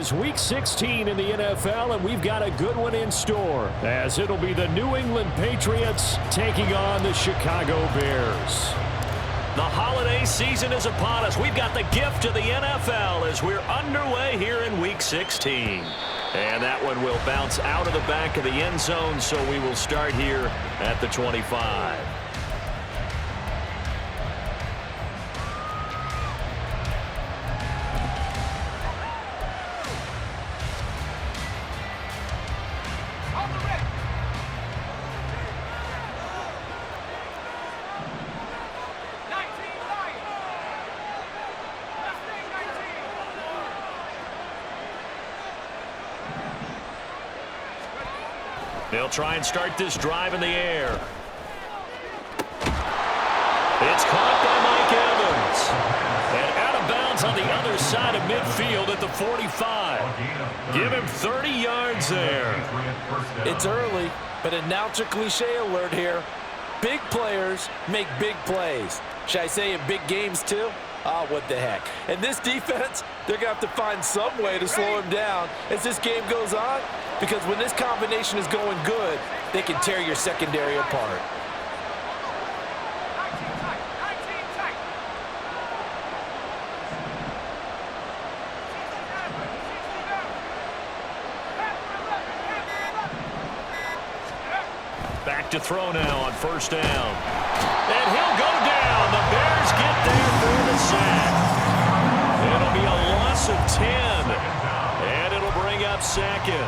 It's week 16 in the NFL, and we've got a good one in store, as it'll be the New England Patriots taking on the Chicago Bears. The holiday season is upon us. We've got the gift of the NFL as we're underway here in week 16. And that one will bounce out of the back of the end zone, so we will start here at the 25. They'll try and start this drive in the air. It's caught by Mike Evans. And out of bounds on the other side of midfield at the 45. Give him 30 yards there. It's early, but announcer cliche alert here. Big players make big plays. Should I say in big games too? Oh, what the heck. And this defense, they're going to have to find some way to slow him down as this game goes on, because when this combination is going good, they can tear your secondary apart. Back to throw now on first down. And he'll go down. The Bears get there for the sack. It'll be a loss of 10. And it'll bring up second.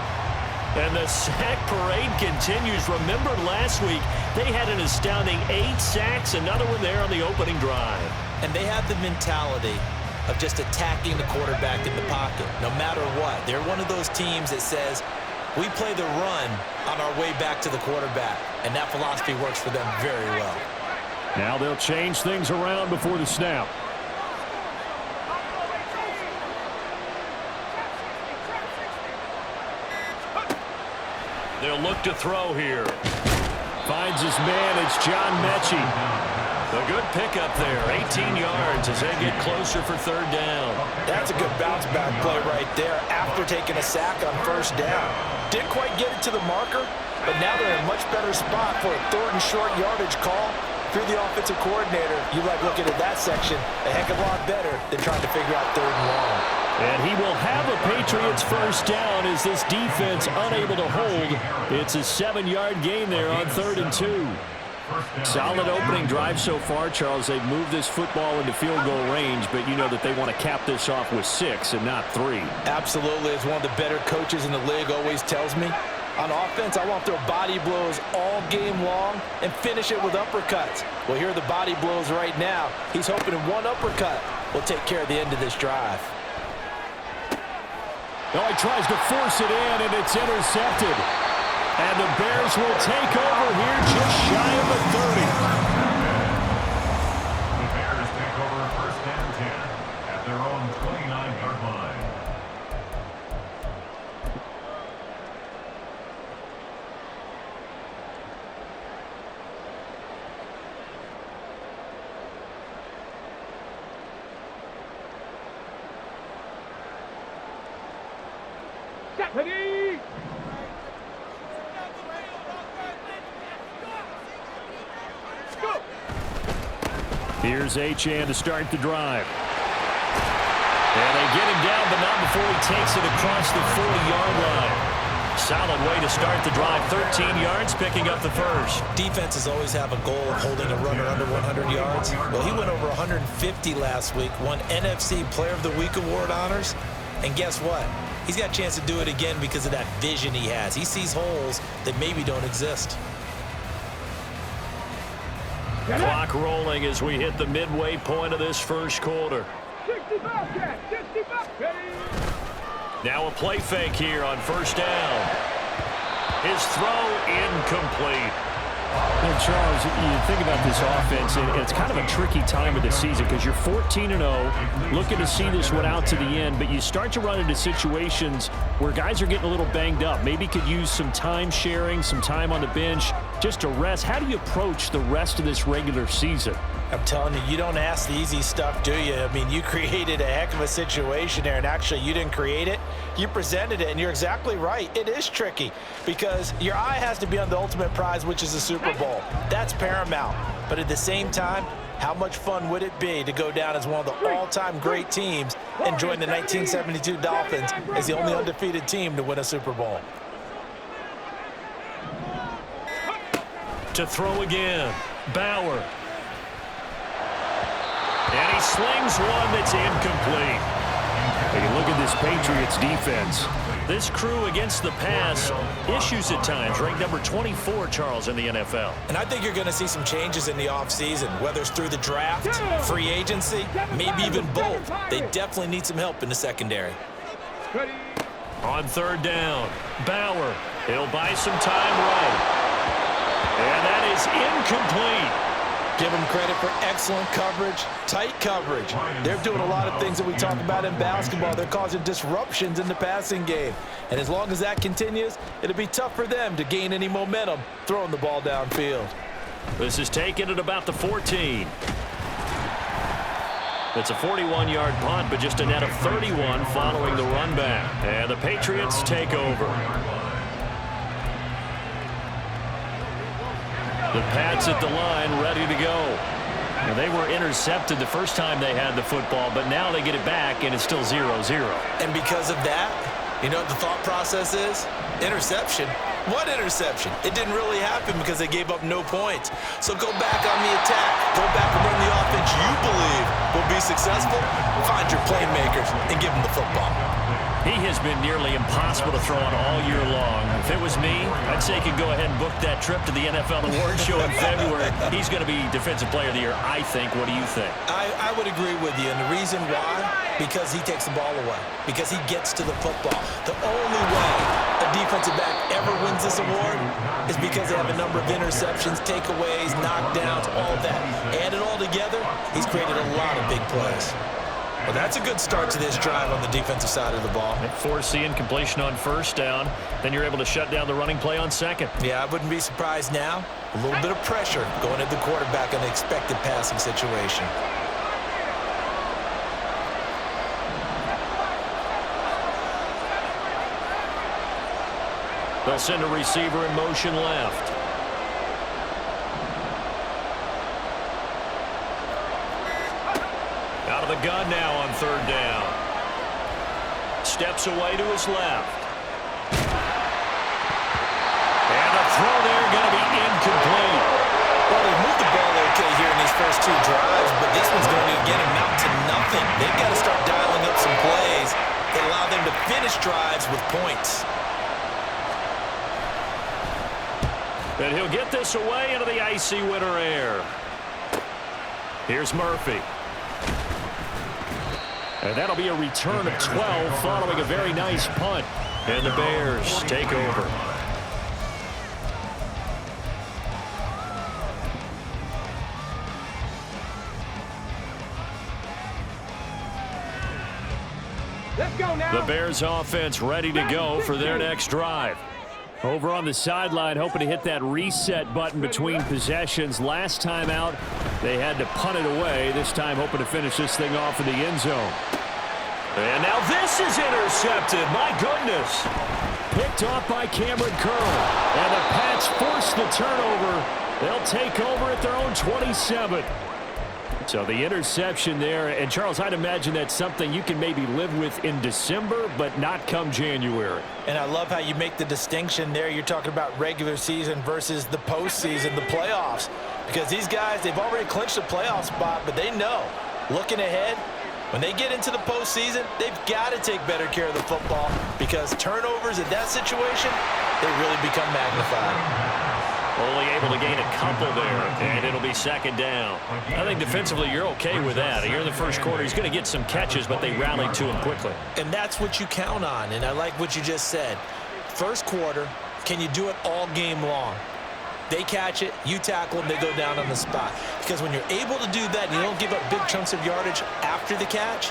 And the sack parade continues. Remember last week, they had an astounding 8 sacks, another one there on the opening drive. And they have the mentality of just attacking the quarterback in the pocket, no matter what. They're one of those teams that says, we play the run on our way back to the quarterback, and that philosophy works for them very well. Now they'll change things around before the snap. They'll look to throw here. Finds his man. It's Ne Chi. A good pickup there. 18 yards as they get closer for third down. That's a good bounce back play right there after taking a sack on first down. Didn't quite get it to the marker, but now they're in a much better spot for a third and short yardage call. If you're the offensive coordinator, you like looking at that section a heck of a lot better than trying to figure out third and long. And he will have a Patriots first down as this defense unable to hold. It's a 7-yard gain there on 3rd and 2. Solid opening drive so far, Charles. They've moved this football into field goal range, but you know that they want to cap this off with 6 and not 3. Absolutely. As one of the better coaches in the league always tells me, on offense, I want their body blows all game long and finish it with uppercuts. Well, here are the body blows right now. He's hoping one uppercut will take care of the end of this drive. Oh, he tries to force it in, and it's intercepted. And the Bears will take over here just shy of the 30. The Bears take over first and 10 at their own 29-yard line. Ready? Here's Achane to start the drive. And they get him down, but not before he takes it across the 40-yard line. Solid way to start the drive. 13 yards, picking up the first. Defenses always have a goal of holding a runner under 100 yards. Well, he went over 150 last week, won NFC Player of the Week award honors. And guess what? He's got a chance to do it again because of that vision he has. He sees holes that maybe don't exist. Clock rolling as we hit the midway point of this first quarter. 60 back, 60 back. Now a play fake here on first down. His throw incomplete. And Charles, you think about this offense, and it's kind of a tricky time of the season because you're 14-0, looking to see this one out to the end, but you start to run into situations where guys are getting a little banged up. Maybe could use some time sharing, some time on the bench just to rest. How do you approach the rest of this regular season? I'm telling you, you don't ask the easy stuff, do you? I mean, you created a heck of a situation there, and actually you didn't create it. You presented it, and you're exactly right. It is tricky because your eye has to be on the ultimate prize, which is the Super Bowl. That's paramount. But at the same time, how much fun would it be to go down as one of the all-time great teams and join the 1972 Dolphins as the only undefeated team to win a Super Bowl? To throw again, Bauer. And he slings one that's incomplete. Hey, look at this Patriots defense. This crew against the pass, issues at times, ranked number 24, Charles, in the NFL. And I think you're going to see some changes in the offseason, whether it's through the draft, free agency, maybe even both. They definitely need some help in the secondary. On third down, Bauer. He'll buy some time right. And that is incomplete. Give them credit for excellent coverage, tight coverage. They're doing a lot of things that we talk about in basketball. They're causing disruptions in the passing game. And as long as that continues, it'll be tough for them to gain any momentum throwing the ball downfield. This is taken at about the 14. It's a 41-yard punt, but just a net of 31 following the run back. And the Patriots take over. The Pats at the line, ready to go. And they were intercepted the first time they had the football, but now they get it back, and it's still 0-0. And because of that, you know what the thought process is? Interception. What interception? It didn't really happen because they gave up no points. So go back on the attack. Go back and run the offense you believe will be successful. Find your playmakers and give them the football. He has been nearly impossible to throw on all year long. If it was me, I'd say he could go ahead and book that trip to the NFL Awards Show in February. He's going to be Defensive Player of the Year, I think. What do you think? I would agree with you, and the reason why, because he takes the ball away, because he gets to the football. The only way a defensive back ever wins this award is because they have a number of interceptions, takeaways, knockdowns, all that. Add it all together, he's created a lot of big plays. Well, that's a good start to this drive on the defensive side of the ball. Force the incompletion on first down. Then you're able to shut down the running play on second. Yeah, I wouldn't be surprised now. A little bit of pressure going at the quarterback on the expected passing situation. They'll send a receiver in motion left. Out of the gun now on third down. Steps away to his left. And a throw there going to be incomplete. Well, they moved the ball okay here in these first two drives, but this one's going to again amount to nothing. They've got to start dialing up some plays that allow them to finish drives with points. And he'll get this away into the icy winter air. Here's Murphy. And that'll be a return of 12 following a very nice punt. And the Bears take over. Let's go now. The Bears offense ready to go for their next drive. Over on the sideline, hoping to hit that reset button between possessions. Last time out, they had to punt it away. This time, hoping to finish this thing off in the end zone. And now this is intercepted. My goodness. Picked off by Cameron Curl. And the Pats force the turnover. They'll take over at their own 27. So the interception there. And, Charles, I'd imagine that's something you can maybe live with in December, but not come January. And I love how you make the distinction there. You're talking about regular season versus the postseason, the playoffs. Because these guys, they've already clinched a playoff spot, but they know, looking ahead, when they get into the postseason, they've got to take better care of the football because turnovers in that situation, they really become magnified. Only able to gain a couple there, and it'll be second down. I think defensively you're okay with that. Here in the first quarter, he's going to get some catches, but they rallied to him quickly. And that's what you count on, and I like what you just said. First quarter, can you do it all game long? They catch it, you tackle them, they go down on the spot. Because when you're able to do that and you don't give up big chunks of yardage after the catch,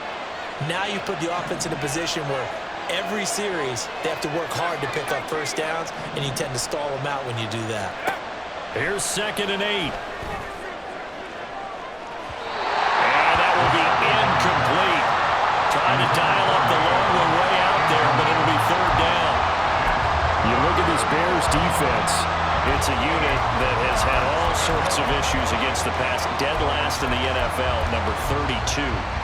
now you put the offense in a position where every series they have to work hard to pick up first downs, and you tend to stall them out when you do that. Here's 2nd and 8. Bears defense. It's a unit that has had all sorts of issues against the pass. Dead last in the NFL, number 32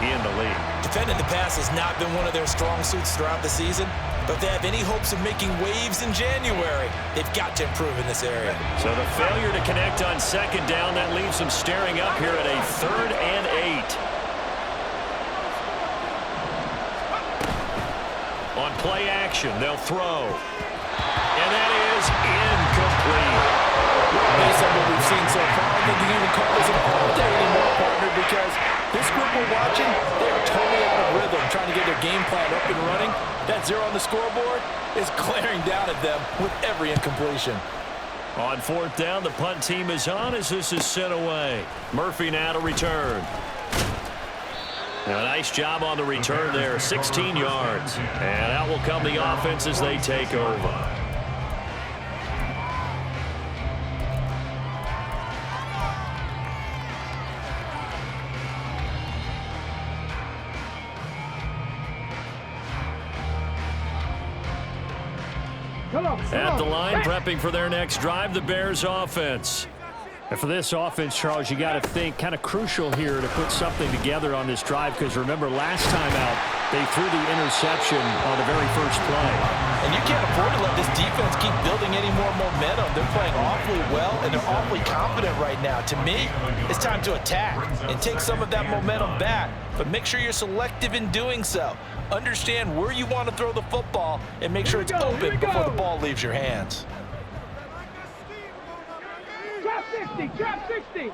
in the league. Defending the pass has not been one of their strong suits throughout the season, but if they have any hopes of making waves in January, they've got to improve in this area. So the failure to connect on second down, that leaves them staring up here at a 3rd and 8. On play action, they'll throw. And that is incomplete. Based on what we've seen so far, I think you can even call this an all-day anymore, partner, because this group we're watching, they are totally out of rhythm, trying to get their game plan up and running. That 0 on the scoreboard is glaring down at them with every incompletion. On 4th down, the punt team is on as this is sent away. Murphy now to return. A nice job on the return there, 16 yards. And out will come the offense as they take over. At the line, prepping for their next drive, the Bears offense. And for this offense, Charles, you got to think kind of crucial here to put something together on this drive, because remember last time out they threw the interception on the very first play. And you can't afford to let this defense keep building any more momentum. They're playing awfully well, and they're awfully confident right now. To me, it's time to attack and take some of that momentum back, but make sure you're selective in doing so. Understand where you want to throw the football and make sure it's open before the ball leaves your hands. Drop 60, drop 60.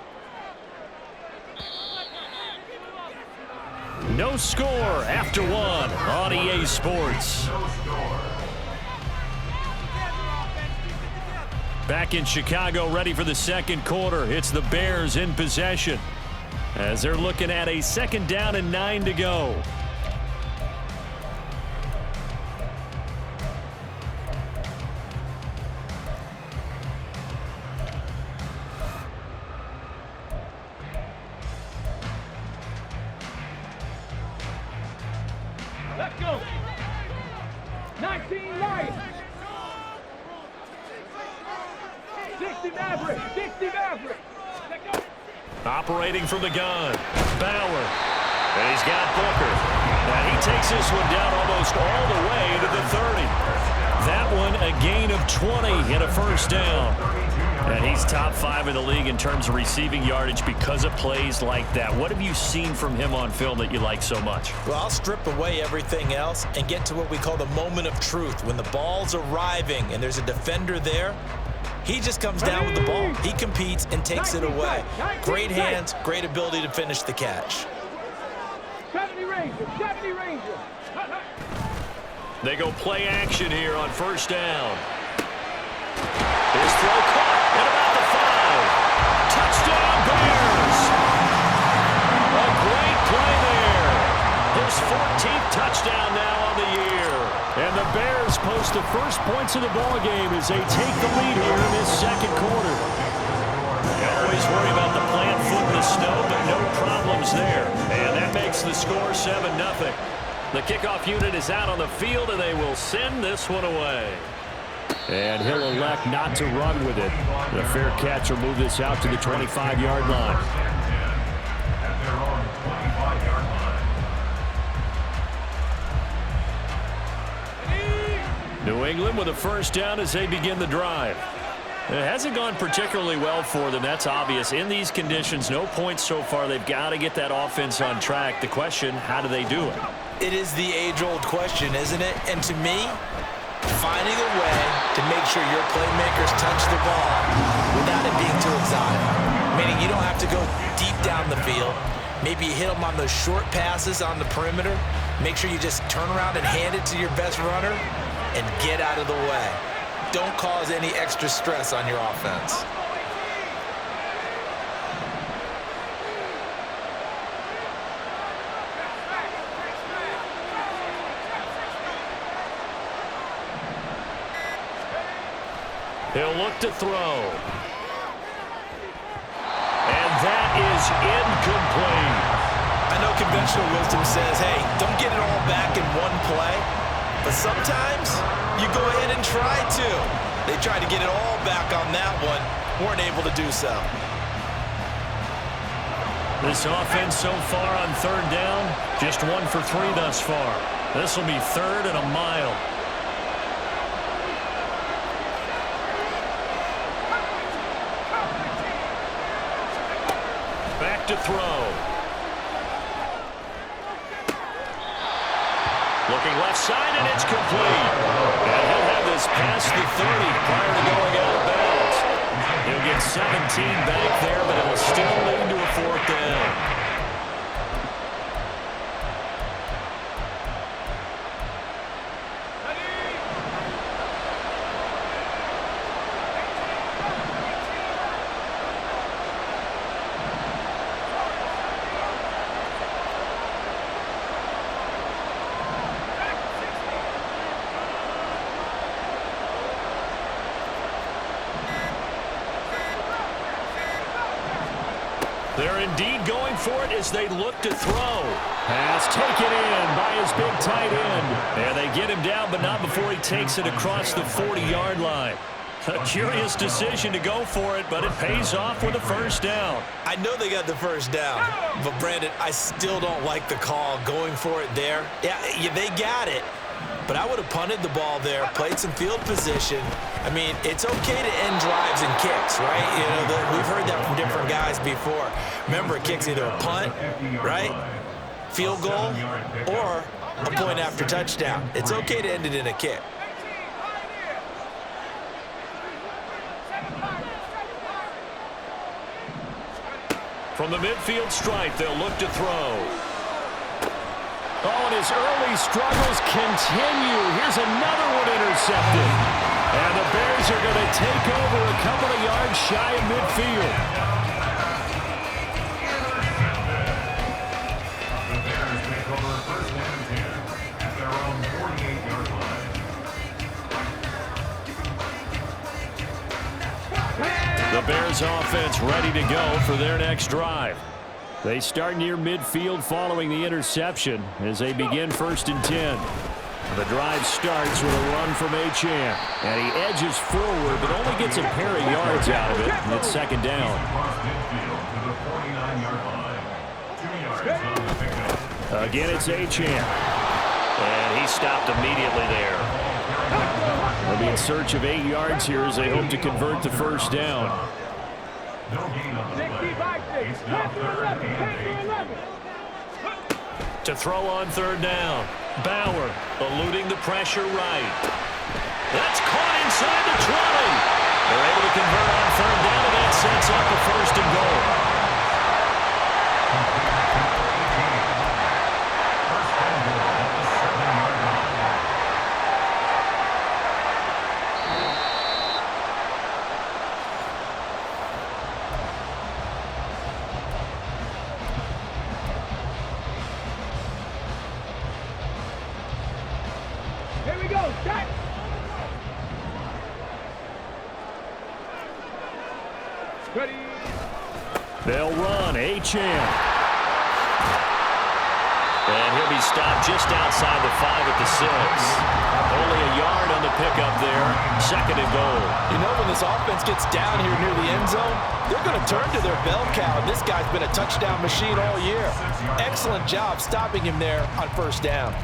No score after 1 on EA Sports. Back in Chicago, ready for the second quarter. It's the Bears in possession as they're looking at a 2nd down and 9 to go. Let's go. 19 Lions. 60 Maverick. 60 Maverick. Let's go. Operating from the gun, Bauer. And he's got Booker. And he takes this one down almost all the way to the 30. That one a gain of 20 and a 1st down. And he's top 5 in the league in terms of receiving yardage because of plays like that. What have you seen from him on film that you like so much? Well, I'll strip away everything else and get to what we call the moment of truth. When the ball's arriving and there's a defender there, he just comes down with the ball. He competes and takes it away. Great hands, great ability to finish the catch. 70 Ranger. 70 Ranger. They go play action here on 1st down. His throw caught at about the 5. Touchdown, Bears! A great play there. His 14th touchdown now on the year. And the Bears post the first points of the ballgame as they take the lead here in this second quarter. You always worry about the plant foot in the snow, but no problems there. And that makes the score 7-0. The kickoff unit is out on the field, and they will send this one away. And he'll elect not to run with it. The fair catch will move this out to the 25-yard line. At their own 25-yard line. New England with a 1st down as they begin the drive. It hasn't gone particularly well for them. That's obvious. In these conditions, no points so far. They've got to get that offense on track. The question, how do they do it? It is the age-old question, isn't it? And to me, finding a way to make sure your playmakers touch the ball without it being too exotic. Meaning you don't have to go deep down the field. Maybe you hit them on those short passes on the perimeter. Make sure you just turn around and hand it to your best runner and get out of the way. Don't cause any extra stress on your offense. He'll look to throw. And that is incomplete. I know conventional wisdom says, hey, don't get it all back in one play. But sometimes you go ahead and try to. They tried to get it all back on that one. Weren't able to do so. This offense so far on third down, just 1 for 3 thus far. This will be 3rd and a mile. Back to throw. Looking left side, and it's complete. And he'll have this past the 30 prior to going out of bounds. He'll get 17 back there, but it'll still lead to a 4th down. They're indeed going for it as they look to throw. Pass taken in by his big tight end. And they get him down, but not before he takes it across the 40-yard line. A curious decision to go for it, but it pays off with a 1st down. I know they got the 1st down, but Brandon, I still don't like the call going for it there. Yeah, they got it, but I would have punted the ball there, played some field position. I mean, it's okay to end drives and kicks, right? You know, we've heard that from different guys before. Remember, a kick's either a punt, right, field goal, or a point after touchdown. It's okay to end it in a kick. From the midfield stripe, they'll look to throw. Oh, and his early struggles continue. Here's another one intercepted. And the Bears are going to take over a couple of yards shy of midfield. The Bears take over 1st and 10 at their own 48-yard line. The Bears offense ready to go for their next drive. They start near midfield following the interception as they begin 1st and 10. The drive starts with a run from Achane, and he edges forward but only gets a pair of yards out of it, and it's 2nd down. Across midfield to the 49-yard line. 2 yards on the pickup. Again, it's Achane. And he stopped immediately there. They'll be in search of 8 yards here as they hope to convert the 1st down. No gain on the play. It's now 3rd and 8. To throw on 3rd down. Bauer eluding the pressure right. That's caught inside the 20. They're able to convert on 3rd down, and that sets up a 1st and goal. Here we go, set. Ready. They'll run. Achane. And he'll be stopped just outside the 5 at the 6. Only a yard on the pickup there. 2nd and goal. You know, when this offense gets down here near the end zone, they're going to turn to their bell cow. And this guy's been a touchdown machine all year. Excellent job stopping him there on 1st down.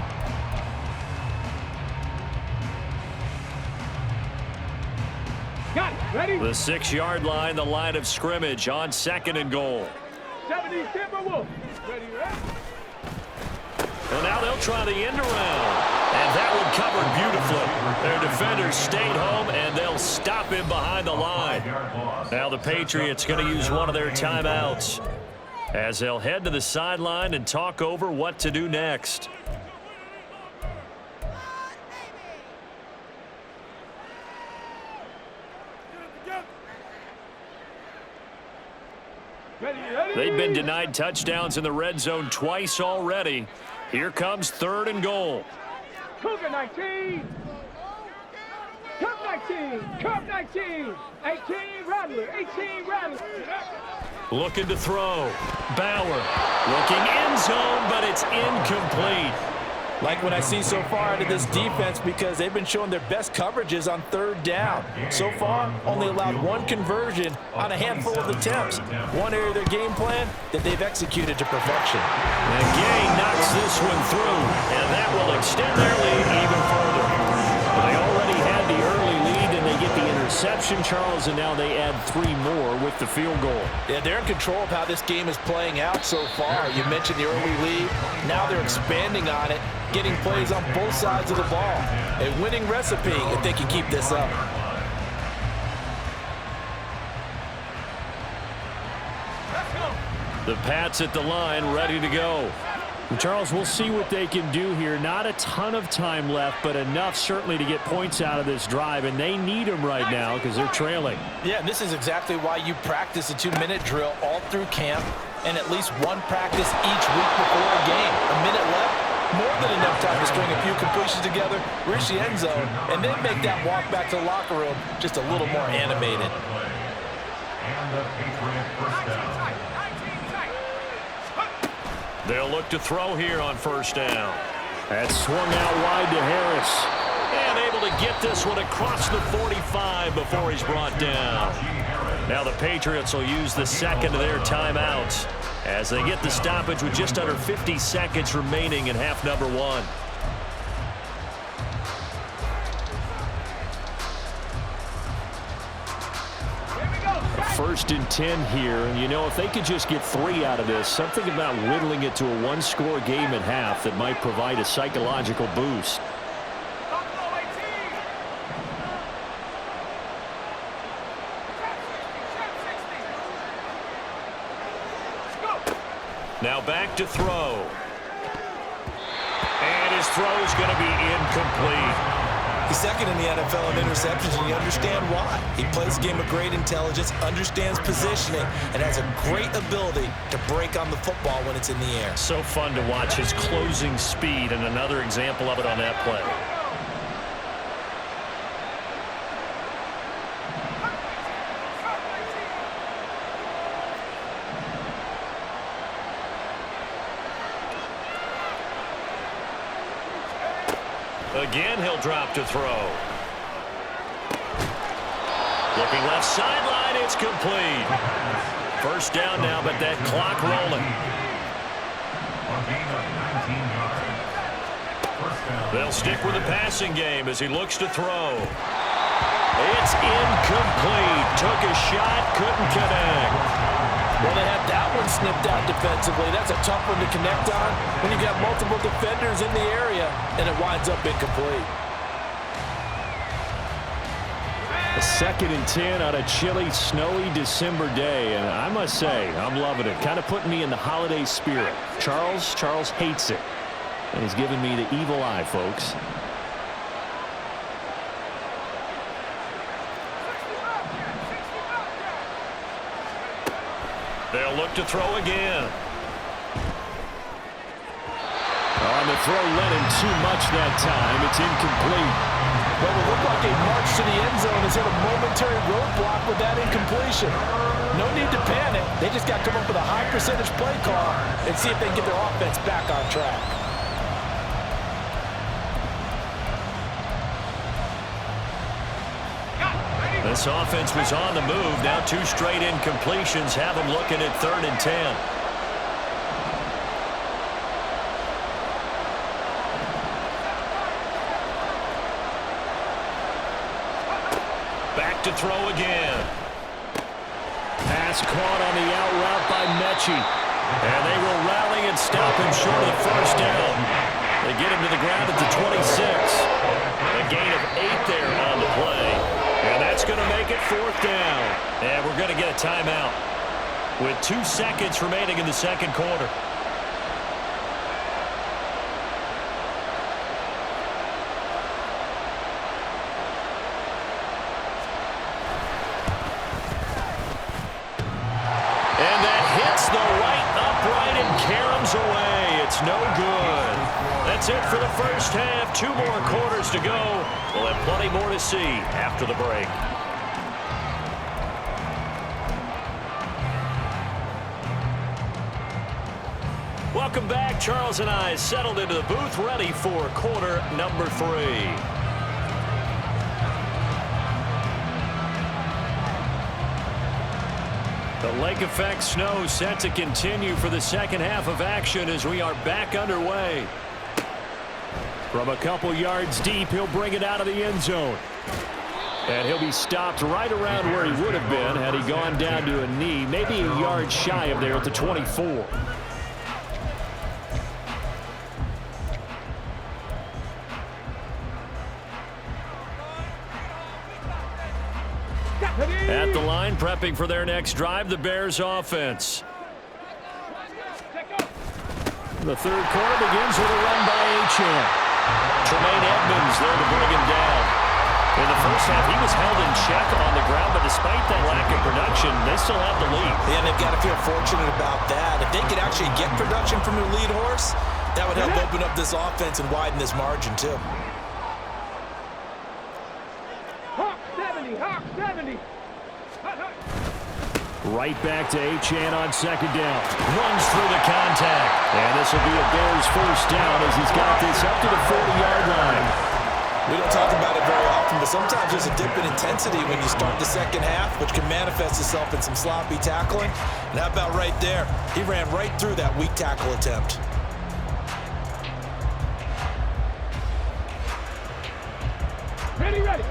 Got it. Ready. The 6-yard line, the line of scrimmage on 2nd and goal. 70 Timberwolves. Ready, ready. Well, now they'll try the end around. And that one covered beautifully. Their defenders stayed home, and they'll stop him behind the line. Now the Patriots going to use one of their timeouts as they'll head to the sideline and talk over what to do next. Ready, ready. They've been denied touchdowns in the red zone twice already. Here comes 3rd and goal. Cougar 19. Cup 19. Cup 19. 18 Rattler. 18 Rattler. Looking to throw. Bauer looking end zone, but it's incomplete. Like what I see so far out of this defense because they've been showing their best coverages on third down. So far, only allowed one conversion on a handful of attempts. One area of their game plan that they've executed to perfection. And Gay knocks this one through, and that will extend their lead even further. They already had the early lead, and they get the interception, Charles, and now they add 3 more with the field goal. Yeah, they're in control of how this game is playing out so far. You mentioned the early lead. Now they're expanding on it, getting plays on both sides of the ball. A winning recipe if they can keep this up. The Pats at the line, ready to go. Charles, we'll see what they can do here. Not a ton of time left, but enough certainly to get points out of this drive, and they need them right now because they're trailing. Yeah, and this is exactly why you practice a 2-minute drill all through camp and at least one practice each week before a game. A minute left, more than enough time to string a few completions together, reach the end zone, and then make that walk back to the locker room just a little more animated. And the Patriot first down. They'll look to throw here on first down. That's swung out wide to Harris. And able to get this one across the 45 before he's brought down. Now the Patriots will use the second of their timeouts as they get the stoppage with just under 50 seconds remaining in half number 1. First and 10 here, and you know, if they could just get 3 out of this, something about whittling it to a 1-score game at half that might provide a psychological boost. Now back to throw. And his throw is going to be incomplete. He's second in the NFL in interceptions, and you understand why. He plays a game of great intelligence, understands positioning, and has a great ability to break on the football when it's in the air. So fun to watch his closing speed, and another example of it on that play. Again, he'll drop to throw. Looking left sideline, it's complete. First down now, but that clock rolling. They'll stick with the passing game as he looks to throw. It's incomplete. Took a shot, couldn't connect. Well, they had that one snipped out defensively. That's a tough one to connect on when you've got multiple defenders in the area, and it winds up incomplete. A 2nd and 10 on a chilly, snowy December day, and I must say, I'm loving it. Kind of putting me in the holiday spirit. Charles hates it, and he's giving me the evil eye, folks. They'll look to throw again. On the throw, led him too much that time. It's incomplete. Well, it looked like a march to the end zone has hit a momentary roadblock with that incompletion. No need to panic. They just got to come up with a high percentage play call and see if they can get their offense back on track. This offense was on the move. Now 2 straight incompletions have them looking at 3rd and 10. Back to throw again. Pass caught on the out route by Ne Chi. And they will rally and stop him short of the first down. They get him to the ground at the 26. A gain of 8 there on the play. And that's going to make it 4th down. And we're going to get a timeout with 2 seconds remaining in the second quarter. And that hits the right upright and caroms away. It's no good. That's it for the first half. 2 more quarters to go. We'll have plenty more to see after the break. Welcome back. Charles and I settled into the booth, ready for quarter number 3. The lake effect snow set to continue for the second half of action as we are back underway. From a couple yards deep, he'll bring it out of the end zone. And he'll be stopped right around where he would have been had he gone down to a knee, maybe a yard shy of there at the 24. At the line, prepping for their next drive, the Bears offense. The third quarter begins with a run by Achan. Tremaine Edmonds there to bring him down. In the first half, he was held in check on the ground, but despite that lack of production, they still have the lead. Yeah, they've got to feel fortunate about that. If they could actually get production from their lead horse, that would help open up this offense and widen this margin, too. Hawk 70, Hawk 70. Right back to Achan on second down. Runs through the contact. And this will be a Bears first down as he's got this up to the 40-yard line. We don't talk about it very often, but sometimes there's a dip in intensity when you start the second half, which can manifest itself in some sloppy tackling. And how about right there? He ran right through that weak tackle attempt. Ready, ready.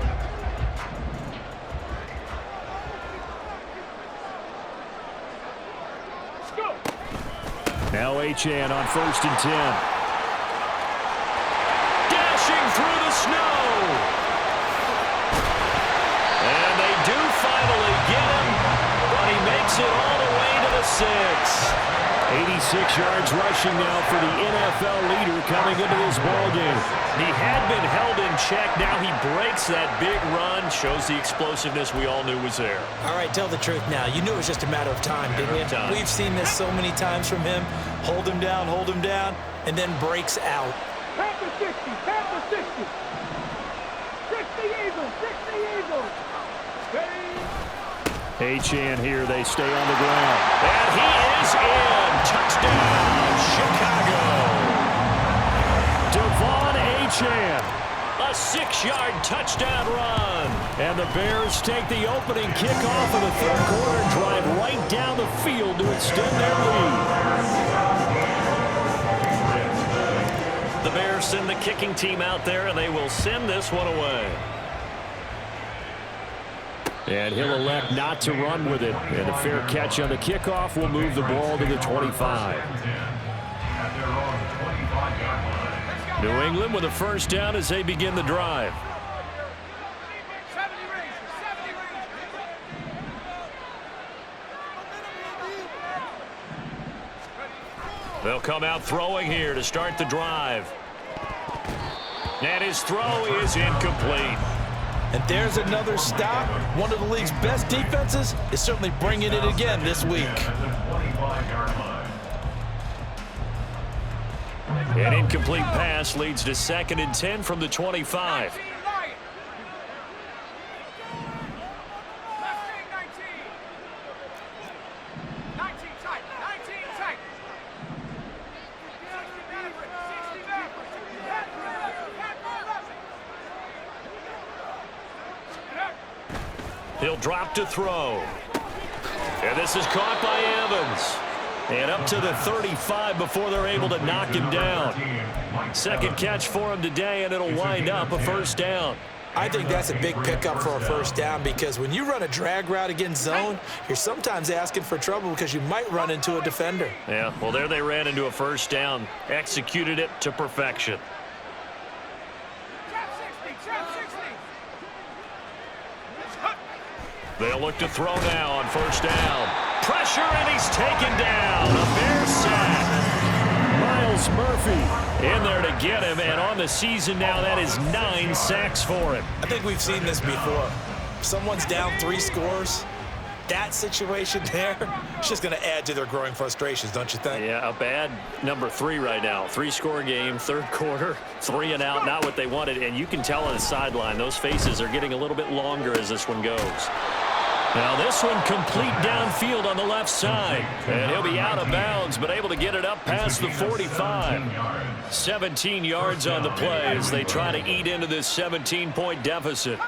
Let's go. Now Achan on 1st and 10. Through the snow. And they do finally get him, but he makes it all the way to the 6. 86 yards rushing now for the NFL leader coming into this ballgame. He had been held in check. Now he breaks that big run. Shows the explosiveness we all knew was there. All right, tell the truth now. You knew it was just a matter of time, didn't you? We've seen this so many times from him. Hold him down, and then breaks out. Panther 60, Panther 60. 60 Eagles, 60 Eagles. Ready? Achan here, they stay on the ground. And he is in. Touchdown, Chicago. Devon Achan. A 6-yard touchdown run. And the Bears take the opening kickoff of the third quarter and drive right down the field to extend their lead. The Bears send the kicking team out there, and they will send this one away. And he'll elect not to run with it. And a fair catch on the kickoff will move the ball to the 25. New England with a first down as they begin the drive. They'll come out throwing here to start the drive. And his throw is incomplete. And there's another stop. One of the league's best defenses is certainly bringing it again this week. An incomplete pass leads to 2nd and 10 from the 25. He'll drop to throw. And this is caught by Evans. And up to the 35 before they're able to knock him down. Second catch for him today, and it'll wind up a first down. I think that's a big pickup for a first down because when you run a drag route against zone, you're sometimes asking for trouble because you might run into a defender. Yeah, well, there they ran into a first down. Executed it to perfection. They'll look to throw now on first down. Pressure, and he's taken down. A Bear sack. Myles Murphy in there to get him, and on the season now, that is 9 sacks for him. I think we've seen this before. Someone's down 3 scores. That situation there is just going to add to their growing frustrations, don't you think? Yeah, a bad number 3 right now. 3-score game, third quarter, 3 and out, not what they wanted. And you can tell on the sideline, those faces are getting a little bit longer as this one goes. Now this one complete downfield on the left side. And he'll be out of bounds, but able to get it up past the 45. 17 yards on the play as they try to eat into this 17-point deficit.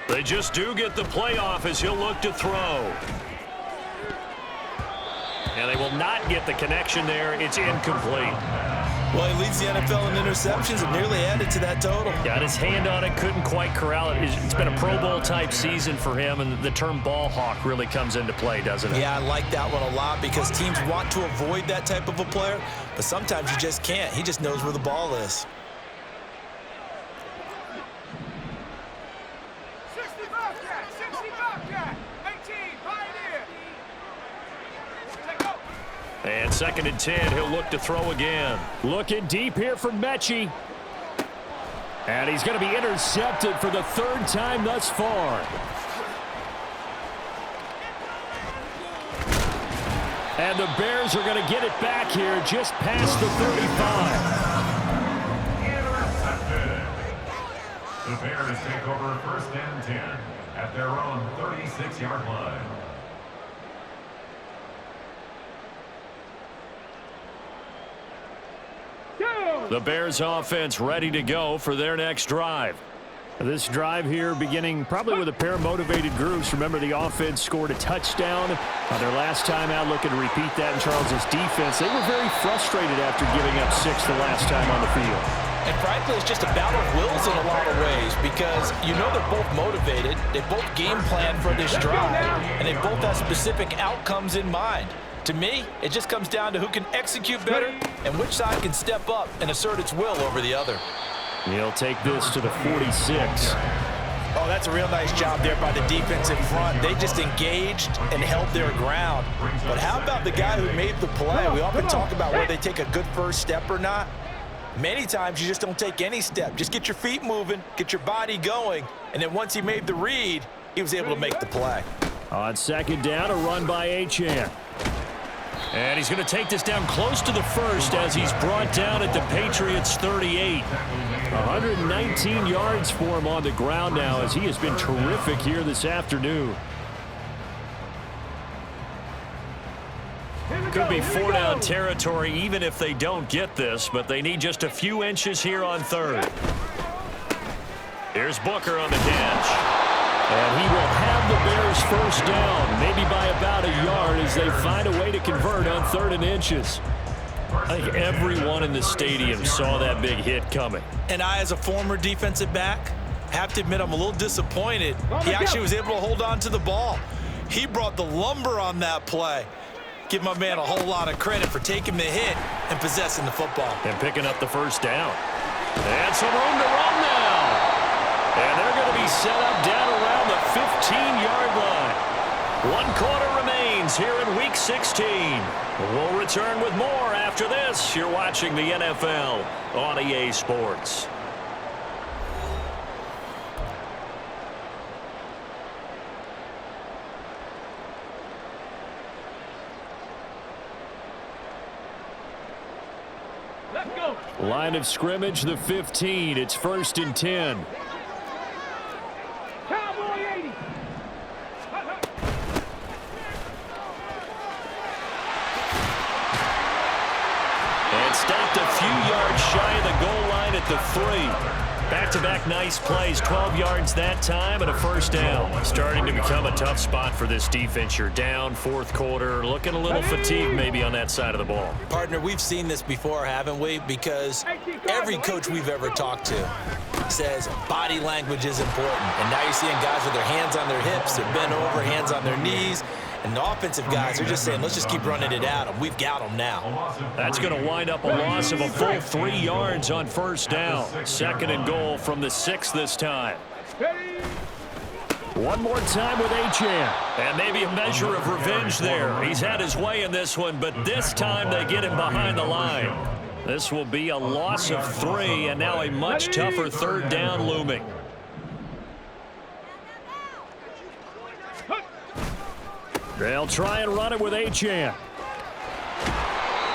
They just do get the playoff as he'll look to throw. And they will not get the connection there. It's incomplete. Well, he leads the NFL in interceptions and nearly added to that total. Got his hand on it, couldn't quite corral it. It's been a Pro Bowl type season for him, and the term ball hawk really comes into play, doesn't it? Yeah, I like that one a lot because teams want to avoid that type of a player, but sometimes you just can't. He just knows where the ball is. And 2nd and 10, he'll look to throw again. Looking deep here for Ne Chi. And he's going to be intercepted for the 3rd time thus far. And the Bears are going to get it back here just past the 35. Intercepted. The Bears take over 1st and 10 at their own 36-yard line. The Bears offense ready to go for their next drive. This drive here beginning probably with a pair of motivated groups. Remember, the offense scored a touchdown on their last time out, looking to repeat that in Charles's defense. They were very frustrated after giving up 6 the last time on the field. And frankly, it's just a battle of wills in a lot of ways because you know they're both motivated, they both game plan for this drive, and they both have specific outcomes in mind. To me, it just comes down to who can execute better and which side can step up and assert its will over the other. He'll take this to the 46. Oh, that's a real nice job there by the defense in front. They just engaged and held their ground. But how about the guy who made the play? We often talk about whether they take a good first step or not. Many times you just don't take any step. Just get your feet moving, get your body going, and then once he made the read, he was able to make the play. On 2nd down, a run by Achane. And he's going to take this down close to the 1st as he's brought down at the Patriots' 38. 119 yards for him on the ground now as he has been terrific here this afternoon. Could be 4-down territory even if they don't get this, but they need just a few inches here on 3rd. Here's Booker on the catch. And he will have the Bears 1st down, maybe by about a yard as they find a way to convert on 3rd and inches. I think everyone in the stadium saw that big hit coming. And I, as a former defensive back, have to admit I'm a little disappointed. He actually was able to hold on to the ball. He brought the lumber on that play. Give my man a whole lot of credit for taking the hit and possessing the football. And picking up the 1st down. And some room to run now. And they're going to be set up down around the 15-yard line. 1 quarter remains here in Week 16. We'll return with more after this. You're watching the NFL on EA Sports. Let's go. Line of scrimmage, the 15. It's 1st and 10. Cowboy 80. And stopped a few yards shy of the goal line at the 3. Back-to-back nice plays, 12 yards that time and a 1st down. Starting to become a tough spot for this defense. You're down 4th quarter, looking a little fatigued maybe on that side of the ball. Partner, we've seen this before, haven't we? Because every coach we've ever talked to says body language is important. And now you're seeing guys with their hands on their hips, they're bent over, hands on their knees. And the offensive guys are just saying, let's just keep running it at them. We've got them now. That's going to wind up a loss of a full 3 yards on 1st down. 2nd and goal from the 6 this time. One more time with Achane. And maybe a measure of revenge there. He's had his way in this one, but this time they get him behind the line. This will be a loss of 3, and now a much tougher 3rd down looming. They'll try and run it with Achane.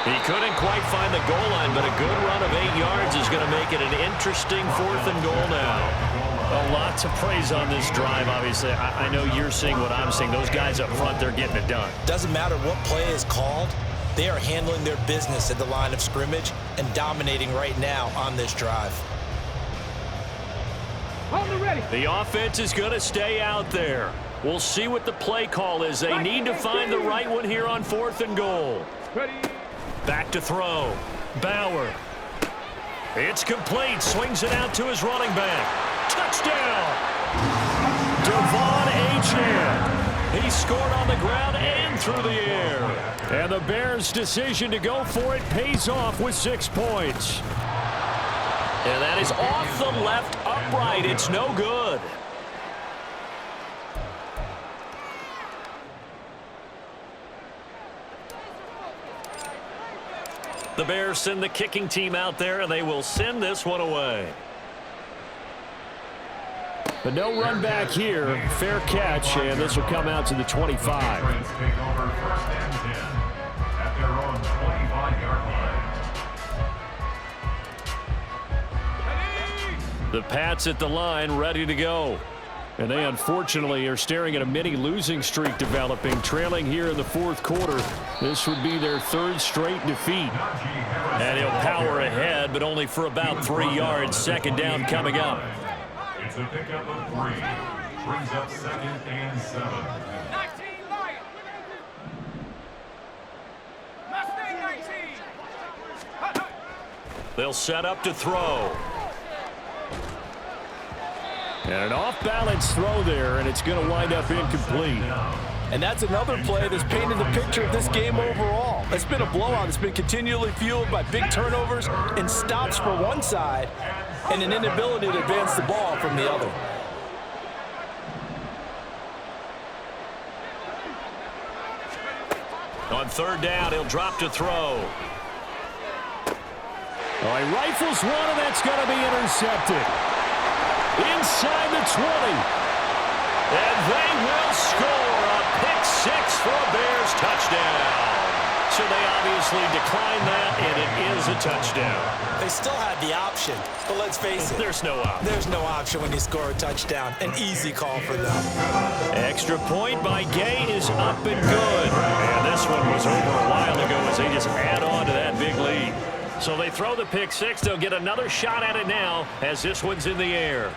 He couldn't quite find the goal line, but a good run of 8 yards is going to make it an interesting 4th and goal now. A lot to praise on this drive, obviously. I know you're seeing what I'm seeing. Those guys up front, they're getting it done. Doesn't matter what play is called. They are handling their business at the line of scrimmage and dominating right now on this drive. The offense is going to stay out there. We'll see what the play call is. They need to find the right one here on 4th and goal. Back to throw. Bauer. It's complete. Swings it out to his running back. Touchdown. Achane. He scored on the ground and through the air. And the Bears' decision to go for it pays off with 6 points. And that is off the left upright. It's no good. The Bears send the kicking team out there, and they will send this one away. But no run back here. Fair catch, and this will come out to the 25. Take over 1st and 10 at their own 25-yard line. The Pats at the line, ready to go. And they unfortunately are staring at a mini losing streak developing, trailing here in the 4th quarter. This would be their 3rd straight defeat. And he'll power ahead, but only for about 3 yards. 2nd down coming up. It's a pickup of 3. Brings up 2nd and 7. 19 Lions. Mustang 19. They'll set up to throw. And an off-balance throw there, and it's going to wind up incomplete. And that's another play that's painted the picture of this game overall. It's been a blowout. It's been continually fueled by big turnovers and stops for one side and an inability to advance the ball from the other. On 3rd down, he'll drop to throw. Oh, he rifles one, and that's going to be intercepted. Inside the 20. And they will score a pick 6 for a Bears touchdown. So they obviously declined that, and it is a touchdown. They still had the option, but let's face it. There's no option. There's no option when you score a touchdown. An easy call for them. Extra point by Gay is up and good. And this one was over a while ago as they just add on to that big lead. So they throw the pick 6. They'll get another shot at it now as this one's in the air.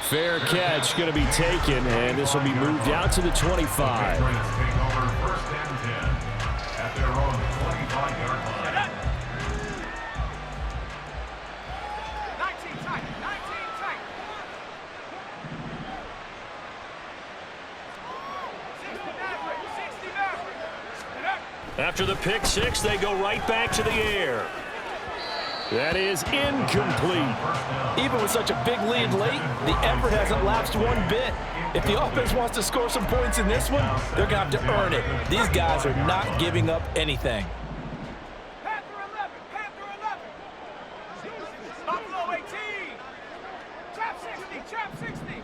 Fair catch going to be taken, and this will be moved out to the 25. Take over 1st and 10 at their own 25-yard line. 19 tight. 19 tight. 60 After the pick 6, they go right back to the air. That is incomplete. Even with such a big lead late, the effort hasn't lapsed one bit. If the offense wants to score some points in this one, they're going to have to earn it. These guys are not giving up anything. Panther 11. Panther 11. Buffalo 18. Trap 60. Trap 60.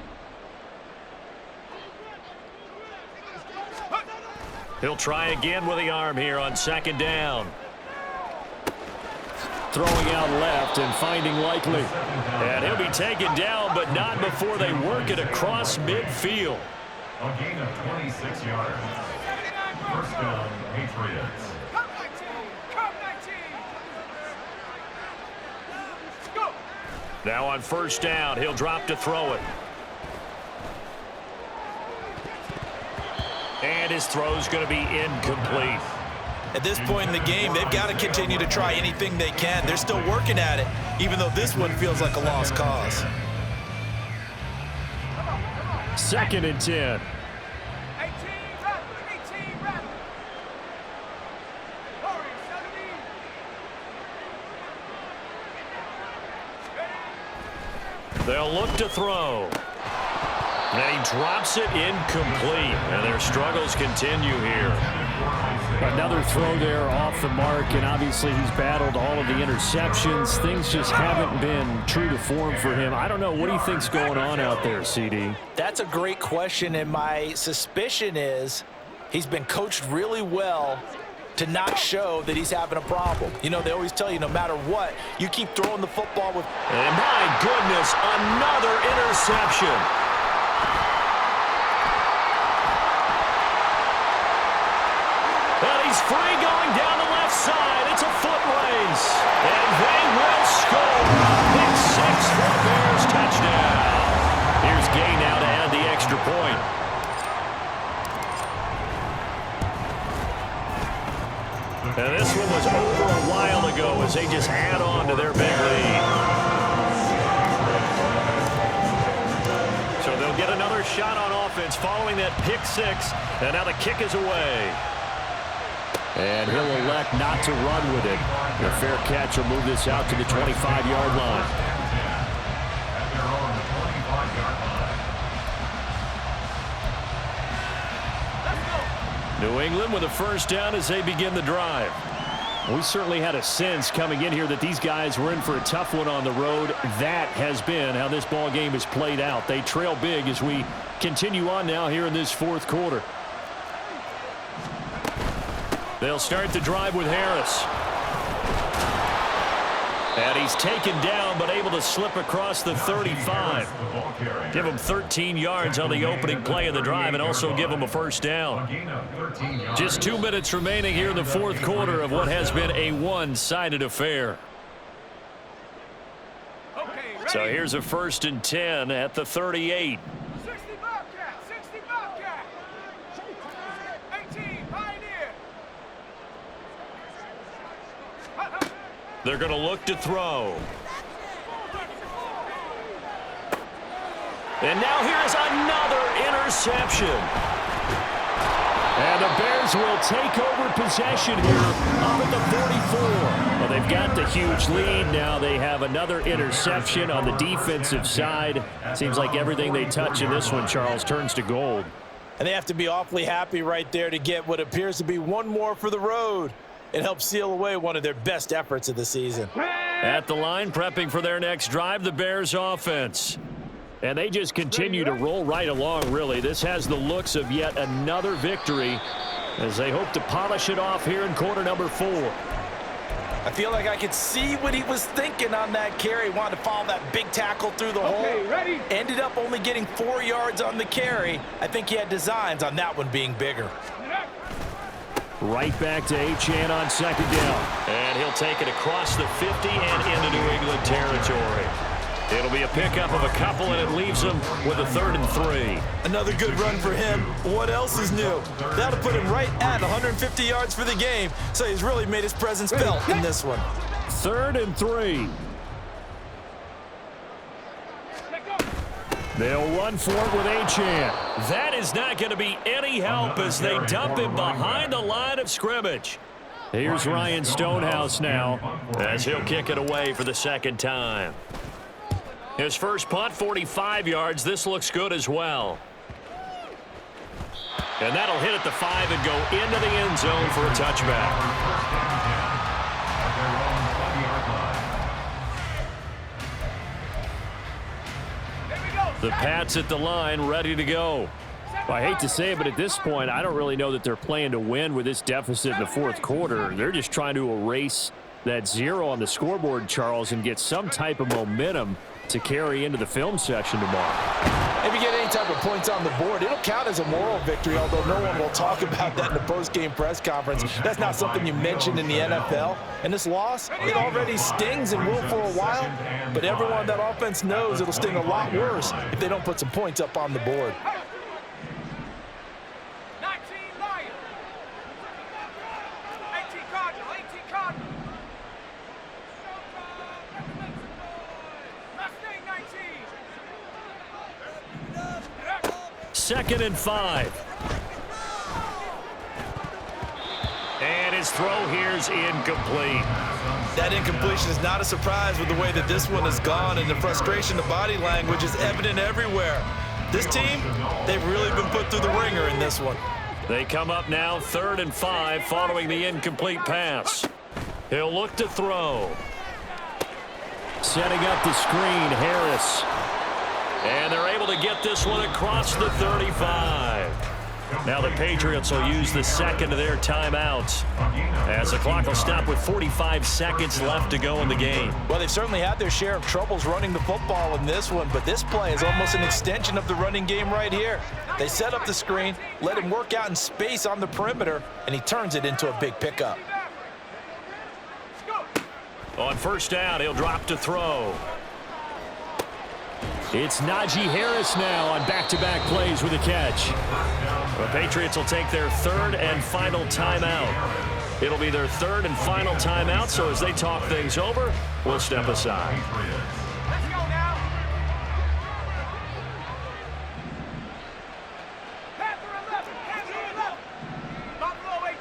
He'll try again with the arm here on 2nd down. Throwing out left and finding Likely. And he'll be taken down, but not before they work it across midfield. A gain of 26 yards. 1st down, Patriots. Come 19. Come 19. Go. Now on 1st down, he'll drop to throw it. And his throw's going to be incomplete. At this point in the game, they've got to continue to try anything they can. They're still working at it, even though this one feels like a lost cause. 2nd and 10. 18 rattle. 18 rattle. Warriors 17. They'll look to throw. And he drops it incomplete. And their struggles continue here. Another throw there off the mark, and obviously he's battled all of the interceptions. Things just haven't been true to form for him. I don't know. What do you think's going on out there, CD? That's a great question, and my suspicion is He's been coached really well to not show that he's having a problem. You know, they always tell you no matter what, you keep throwing the football with... And my goodness, another interception. And he's free going down the left side. It's a foot race. And they will score. Pick 6 for the Bears touchdown. Here's Gay now to add the extra point. And this one was over a while ago as they just add on to their big lead. So they'll get another shot on offense following that pick 6. And now the kick is away. And he'll elect not to run with it. The fair catch will move this out to the 25-yard line. At their own 25-yard line. New England with a first down as they begin the drive. We certainly had a sense coming in here that these guys were in for a tough one on the road. That has been how this ball game has played out. They trail big as we continue on now here in this fourth quarter. They'll start the drive with Harris. And he's taken down but able to slip across the 35. Give him 13 yards on the opening play of the drive and also give him a first down. Just 2 minutes remaining here in the fourth quarter of what has been a one-sided affair. So here's a 1st and 10 at the 38. 60 Bobcat, 60 Bobcat. 18 Pioneer. They're going to look to throw. And now here's another interception. And the Bears will take over possession here up at the 44. Well, they've got the huge lead. Now they have another interception on the defensive side. Seems like everything they touch in this one, Charles, turns to gold. And they have to be awfully happy right there to get what appears to be one more for the road. It helps seal away one of their best efforts of the season. At the line, prepping for their next drive, the Bears offense. And they just continue to roll right along, really. This has the looks of yet another victory as they hope to polish it off here in quarter number 4. I feel like I could see what he was thinking on that carry. Wanted to follow that big tackle through the hole. Ready? Ended up only getting 4 yards on the carry. I think he had designs on that one being bigger. Right back to Achane on 2nd down. And he'll take it across the 50 and into New England territory. It'll be a pickup of a couple, and it leaves them with a 3rd and 3. Another good run for him. What else is new? That'll put him right at 150 yards for the game, so he's really made his presence felt in this one. 3rd and 3. They'll run for it with Achane. That is not going to be any help as they dump him behind the line of scrimmage. Here's Ryan Stonehouse now as he'll kick it away for the 2nd time. His first punt, 45 yards. This looks good as well. And that'll hit at the 5 and go into the end zone for a touchback. The Pats at the line, ready to go. Well, I hate to say it, but at this point, I don't really know that they're playing to win with this deficit in the fourth quarter. They're just trying to erase that 0 on the scoreboard, Charles, and get some type of momentum to carry into the film session tomorrow. If you get any type of points on the board, it'll count as a moral victory, although no one will talk about that in the post-game press conference. That's not something you mentioned in the NFL. And this loss, it already stings and will for a while, but everyone on that offense knows it'll sting a lot worse if they don't put some points up on the board. 19 Lions. 18 Cardinal, 18 Cardinal. Mustang 2nd19. and 5. And his throw here's incomplete. That incompletion is not a surprise with the way that this one has gone, and the frustration, the body language is evident everywhere. This team, they've really been put through the ringer in this one. They come up now 3rd and 5 following the incomplete pass. He'll look to throw. Setting up the screen, Harris. And they're able to get this one across the 35. Now the Patriots will use the second of their timeouts as the clock will stop with 45 seconds left to go in the game. Well, they've certainly had their share of troubles running the football in this one, but this play is almost an extension of the running game right here. They set up the screen, let him work out in space on the perimeter, and he turns it into a big pickup. On first down, he'll drop to throw. It's Najee Harris now on back-to-back plays with a catch. The Patriots will take their third and final timeout. It'll be their third and final timeout, so as they talk things over, we'll step aside. Let's go now. Panther 11, Panther 11. Buffalo 18.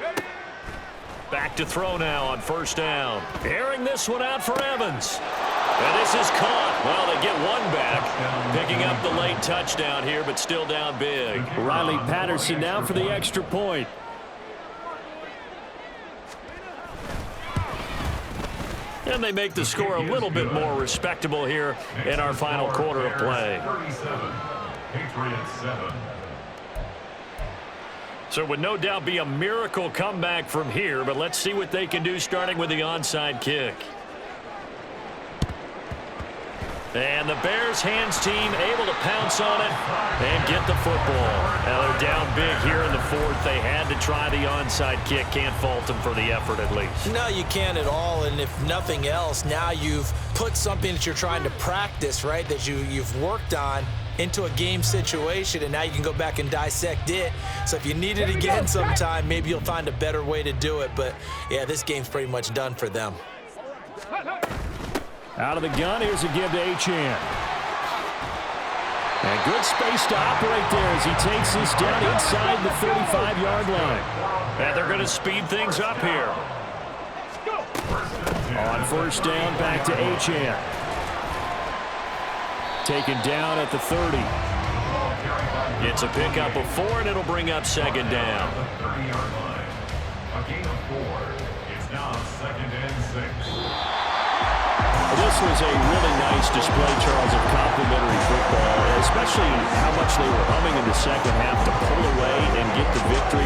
Ready? Back to throw now on first down. Airing this one out for Evans. And this is caught. Well, they get one back. Picking up the late touchdown here, but still down big. Riley Patterson now for the extra point. And they make the score a little bit more respectable here in our final quarter of play. 37, Patriots 7. So it would no doubt be a miracle comeback from here, but let's see what they can do starting with the onside kick. And the Bears hands team able to pounce on it and get the football. Now they're down big here in the fourth. They had to try the onside kick. Can't fault them for the effort at least. No, you can't at all, and if nothing else, now you've put something that you're trying to practice, right, that you've worked on into a game situation, and now you can go back and dissect it. So if you need it again sometime, maybe you'll find a better way to do it. But, yeah, this game's pretty much done for them. Out of the gun, here's a give to Achane. And good space to operate there as he takes this down inside the 35-yard line. And they're going to speed things up here. On first down, back to Achane. Taken down at the 30. It's a pickup of 4, and it'll bring up second down. The 30-yard line. A gain of 4. It's now 2nd and 6. This was a really nice display, Charles, of complimentary football, especially how much they were humming in the second half to pull away and get the victory.